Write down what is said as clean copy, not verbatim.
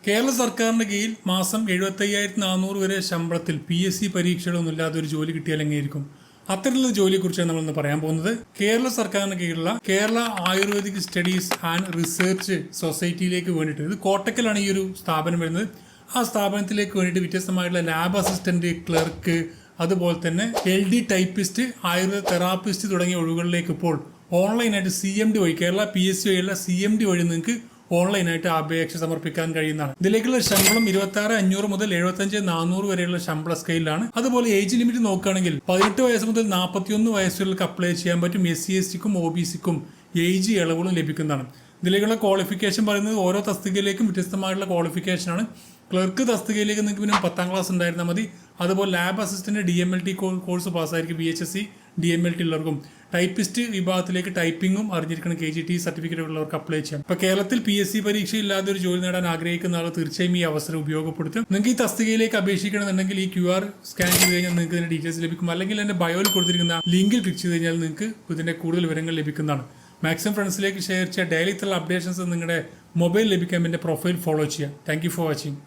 കേരള സർക്കാരിന്റെ കീഴിൽ മാസം 75,400 വരെ ശമ്പളത്തിൽ PSC പരീക്ഷകളൊന്നും ഇല്ലാതെ ഒരു ജോലി കിട്ടിയാൽ എങ്ങനെയായിരിക്കും? അത്തരത്തിലുള്ള ജോലിയെക്കുറിച്ചാണ് നമ്മളിന്ന് പറയാൻ പോകുന്നത്. കേരള സർക്കാരിന് കീഴിലുള്ള Kerala Ayurvedic studies and research സൊസൈറ്റിയിലേക്ക് വേണ്ടിയിട്ട്, ഇത് കോട്ടക്കലാണ് ഈ ഒരു സ്ഥാപനം വരുന്നത്. ആ സ്ഥാപനത്തിലേക്ക് വേണ്ടിയിട്ട് വ്യത്യസ്തമായിട്ടുള്ള ലാബ് അസിസ്റ്റന്റ്, ക്ലർക്ക്, അതുപോലെ തന്നെ LD ടൈപ്പിസ്റ്റ്, ആയുർവേദ തെറാപ്പിസ്റ്റ് തുടങ്ങിയ ഒഴിവുകളിലേക്ക് ഇപ്പോൾ ഓൺലൈനായിട്ട് CMD വഴി, കേരള PSC വഴിയുള്ള CMD വഴി നിങ്ങൾക്ക് ഓൺലൈനായിട്ട് അപേക്ഷ സമർപ്പിക്കാൻ കഴിയുന്നതാണ്. ഇതിലേക്കുള്ള ശമ്പളം 26,500 മുതൽ 75,400 വരെയുള്ള ശമ്പള സ്കെയിലാണ്. അതുപോലെ ഏജ് ലിമിറ്റ് നോക്കുകയാണെങ്കിൽ 18 വയസ്സ് മുതൽ 41 വയസ്സുകൾക്ക് അപ്ലൈ ചെയ്യാൻ പറ്റും. SC/STക്കും OBCക്കും ഏജ് ഇളവുകളും ലഭിക്കുന്നതാണ്. ഇതിലേക്കുള്ള ക്വാളിഫിക്കേഷൻ പറയുന്നത് ഓരോ തസ്തികയിലേക്കും വ്യത്യസ്തമായിട്ടുള്ള ക്വാളിഫിക്കേഷനാണ്. ക്ലർക്ക് തസ്തികയിലേക്ക് നിങ്ങൾക്ക് പിന്നെ 10ാം ക്ലാസ് ഉണ്ടായിരുന്നാൽ മതി. അതുപോലെ ലാബ് അസിസ്റ്റന്റ് DMLT കോഴ്സ് പാസ്സായിരിക്കും BHSC DMLT ഉള്ളവർക്കും. ടൈപ്പിസ്റ്റ് വിഭാഗത്തിലേക്ക് ടൈപ്പിംഗും അറിഞ്ഞിരിക്കണം, KGT സർട്ടിഫിക്കറ്റ് ഉള്ളവർക്ക് അപ്ലൈ ചെയ്യാം. ഇപ്പൊ കേരളത്തിൽ PSC പരീക്ഷ ഇല്ലാതെ ഒരു ജോലി നേടാൻ ആഗ്രഹിക്കുന്ന ആൾ തീർച്ചയായും ഈ അവസരം ഉപയോഗപ്പെടുത്തും. നിങ്ങൾക്ക് ഈ തസ്തികയിലേക്ക് അപേക്ഷിക്കണമെന്നുണ്ടെങ്കിൽ ഈ QR സ്കാൻ ചെയ്ത് കഴിഞ്ഞാൽ നിങ്ങൾക്ക് ഇതിന്റെ ഡീറ്റെയിൽസ് ലഭിക്കും. അല്ലെങ്കിൽ എന്റെ ബയോയിൽ കൊടുത്തിരിക്കുന്ന ലിങ്കിൽ ക്ലിക്ക് ചെയ്ത് കഴിഞ്ഞാൽ നിങ്ങൾക്ക് ഇതിന്റെ കൂടുതൽ വിവരങ്ങൾ ലഭിക്കുന്നതാണ്. മാക്സിമം ഫ്രണ്ട്സിലേക്ക് ഷെയർ ചെയ്യുക. ഡെയിലി ഇത്തരം അപ്ഡേഷൻസ് നിങ്ങളുടെ മൊബൈൽ ലഭിക്കാൻ എൻ്റെ പ്രൊഫൈൽ ഫോളോ ചെയ്യുക. Thank you for watching.